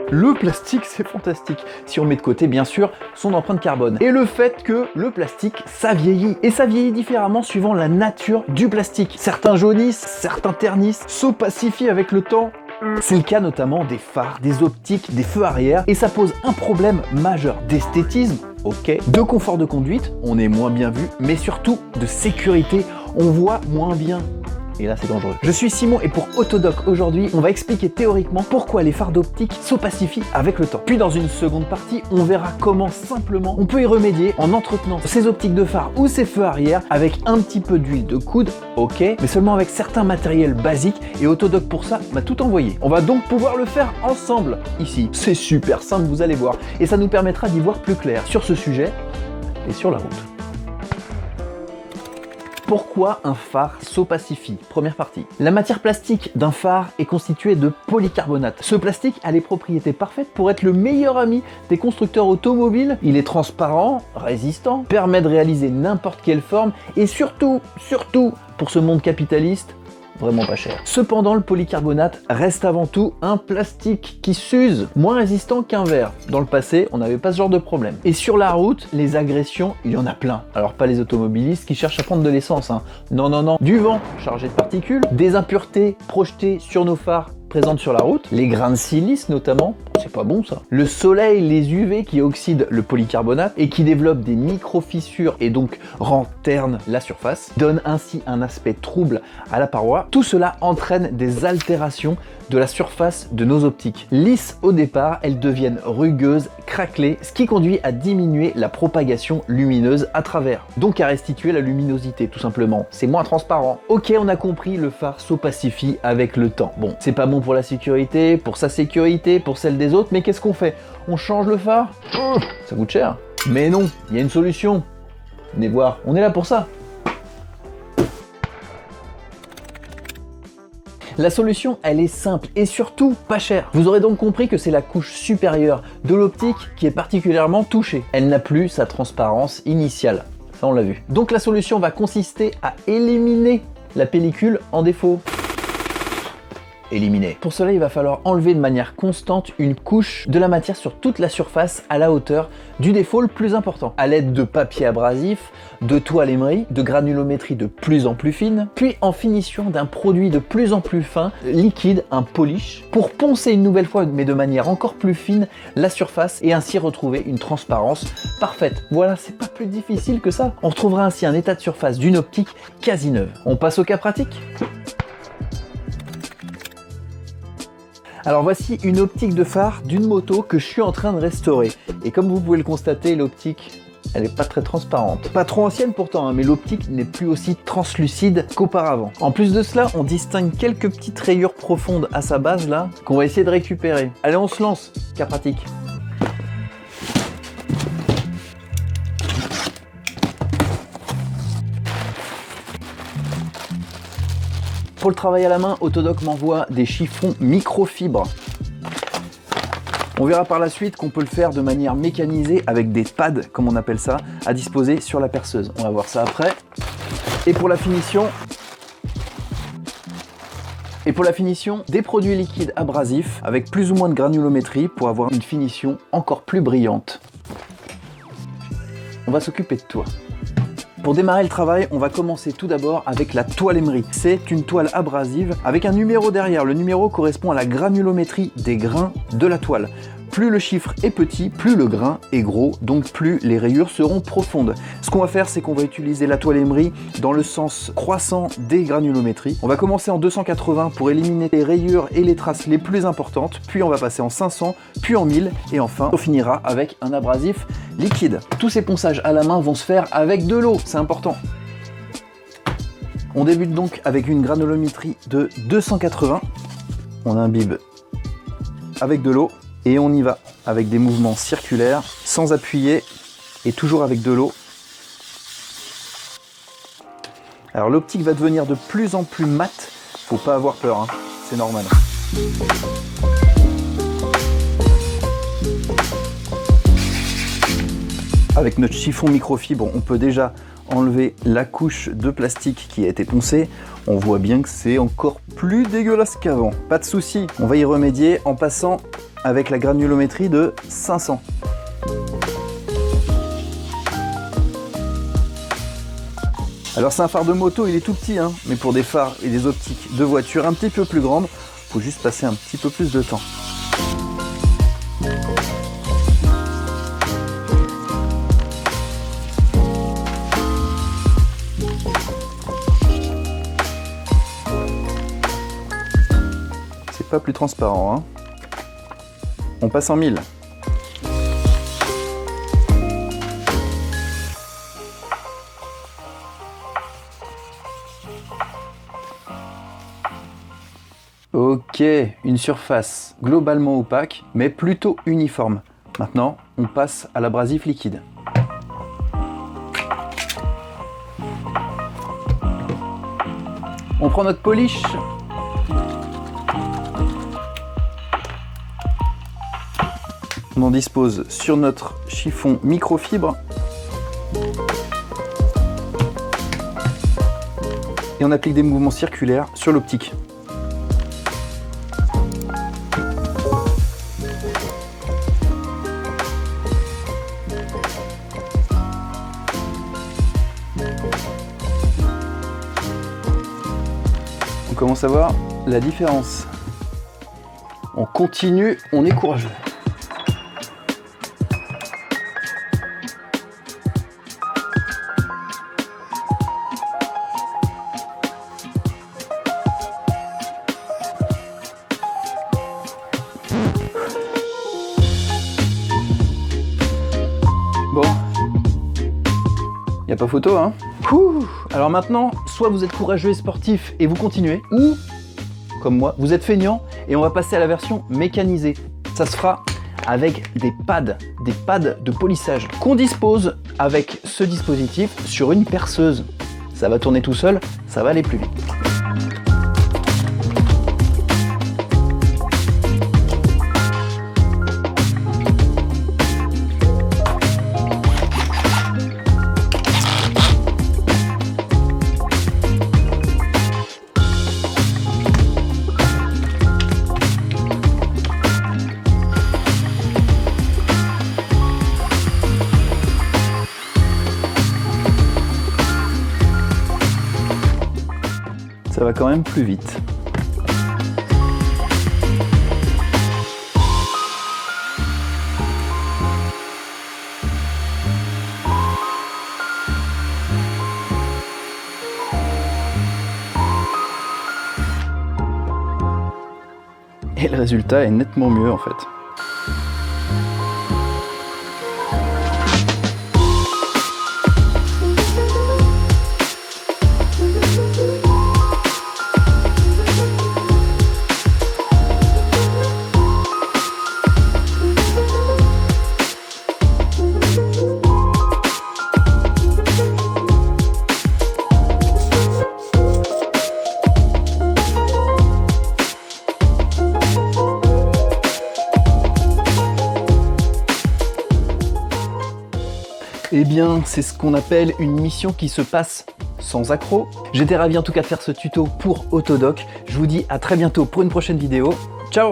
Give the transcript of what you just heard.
Le plastique, c'est fantastique. Si on met de côté, bien sûr, son empreinte carbone. Et le fait que le plastique, ça vieillit. Et ça vieillit différemment suivant la nature du plastique. Certains jaunissent, certains ternissent, s'opacifient avec le temps. C'est le cas notamment des phares, des optiques, des feux arrière, et ça pose un problème majeur d'esthétisme, ok, de confort de conduite, on est moins bien vu, mais surtout de sécurité, on voit moins bien. Et là, c'est dangereux. Je suis Simon et pour Autodoc, aujourd'hui, on va expliquer théoriquement pourquoi les phares d'optique s'opacifient avec le temps. Puis dans une seconde partie, on verra comment simplement on peut y remédier en entretenant ces optiques de phare ou ces feux arrière avec un petit peu d'huile de coude, ok, mais seulement avec certains matériels basiques et Autodoc pour ça m'a tout envoyé. On va donc pouvoir le faire ensemble ici. C'est super simple, vous allez voir. Et ça nous permettra d'y voir plus clair sur ce sujet et sur la route. Pourquoi un phare s'opacifie? Première partie. La matière plastique d'un phare est constituée de polycarbonate. Ce plastique a les propriétés parfaites pour être le meilleur ami des constructeurs automobiles. Il est transparent, résistant, permet de réaliser n'importe quelle forme et surtout, pour ce monde capitaliste, vraiment pas cher. Cependant, le polycarbonate reste avant tout un plastique qui s'use, moins résistant qu'un verre. Dans le passé, on n'avait pas ce genre de problème. Et sur la route, les agressions, il y en a plein. Alors pas les automobilistes qui cherchent à prendre de l'essence, hein. Non. Du vent chargé de particules, des impuretés projetées sur nos phares présentes sur la route, les grains de silice notamment, c'est pas bon ça. Le soleil, les UV qui oxydent le polycarbonate et qui développent des micro-fissures et donc rend terne la surface, donne ainsi un aspect trouble à la paroi. Tout cela entraîne des altérations de la surface de nos optiques. Lisses au départ, elles deviennent rugueuses, craquelées, ce qui conduit à diminuer la propagation lumineuse à travers, donc à restituer la luminosité tout simplement. C'est moins transparent. Ok, on a compris, le phare s'opacifie avec le temps. Bon, c'est pas bon pour la sécurité, pour sa sécurité, pour celle des autres, mais qu'est-ce qu'on fait? On change le phare? Ça coûte cher. Mais non, il y a une solution. Venez voir, on est là pour ça. La solution, elle est simple et surtout pas chère. Vous aurez donc compris que c'est la couche supérieure de l'optique qui est particulièrement touchée. Elle n'a plus sa transparence initiale. Ça, on l'a vu. Donc la solution va consister à éliminer la pellicule en défaut. Éliminer. Pour cela, il va falloir enlever de manière constante une couche de la matière sur toute la surface à la hauteur du défaut le plus important, à l'aide de papier abrasif, de toile émerie, de granulométrie de plus en plus fine, puis en finition d'un produit de plus en plus fin, liquide, un polish, pour poncer une nouvelle fois, mais de manière encore plus fine, la surface et ainsi retrouver une transparence parfaite. Voilà, c'est pas plus difficile que ça. On retrouvera ainsi un état de surface d'une optique quasi neuve. On passe au cas pratique. Alors voici une optique de phare d'une moto que je suis en train de restaurer. Et comme vous pouvez le constater, l'optique, elle n'est pas très transparente. Pas trop ancienne pourtant, hein, mais l'optique n'est plus aussi translucide qu'auparavant. En plus de cela, on distingue quelques petites rayures profondes à sa base là, qu'on va essayer de récupérer. Allez, on se lance, cas pratique. Pour le travail à la main, Autodoc m'envoie des chiffons microfibres. On verra par la suite qu'on peut le faire de manière mécanisée avec des pads, comme on appelle ça, à disposer sur la perceuse. On va voir ça après. Et pour la finition, des produits liquides abrasifs avec plus ou moins de granulométrie pour avoir une finition encore plus brillante. On va s'occuper de toi. Pour démarrer le travail, on va commencer tout d'abord avec la toile émerie. C'est une toile abrasive avec un numéro derrière. Le numéro correspond à la granulométrie des grains de la toile. Plus le chiffre est petit, plus le grain est gros, donc plus les rayures seront profondes. Ce qu'on va faire, c'est qu'on va utiliser la toile émerie dans le sens croissant des granulométries. On va commencer en 280 pour éliminer les rayures et les traces les plus importantes, puis on va passer en 500, puis en 1000, et enfin on finira avec un abrasif liquide. Tous ces ponçages à la main vont se faire avec de l'eau, c'est important. On débute donc avec une granulométrie de 280. On imbibe avec de l'eau. Et on y va avec des mouvements circulaires, sans appuyer et toujours avec de l'eau. Alors l'optique va devenir de plus en plus mate, faut pas avoir peur, hein. C'est normal. Avec notre chiffon microfibre, on peut déjà enlever la couche de plastique qui a été poncée. On voit bien que c'est encore plus dégueulasse qu'avant. Pas de souci, on va y remédier en passant avec la granulométrie de 500. Alors c'est un phare de moto, il est tout petit, hein, mais pour des phares et des optiques de voiture un petit peu plus grandes, il faut juste passer un petit peu plus de temps. C'est pas plus transparent, hein. On passe en 1000. Ok, une surface globalement opaque, mais plutôt uniforme. Maintenant, on passe à l'abrasif liquide. On prend notre polish. On en dispose sur notre chiffon microfibre. Et on applique des mouvements circulaires sur l'optique. On commence à voir la différence. On continue, on est courageux. Bon, y a pas photo, hein. Alors maintenant, soit vous êtes courageux et sportif et vous continuez, ou, comme moi, vous êtes feignant et on va passer à la version mécanisée. Ça se fera avec des pads de polissage qu'on dispose avec ce dispositif sur une perceuse. Ça va tourner tout seul, ça va aller plus vite. Ça va quand même plus vite. Et le résultat est nettement mieux en fait. Eh bien, c'est ce qu'on appelle une mission qui se passe sans accroc. J'étais ravi en tout cas de faire ce tuto pour Autodoc. Je vous dis à très bientôt pour une prochaine vidéo. Ciao!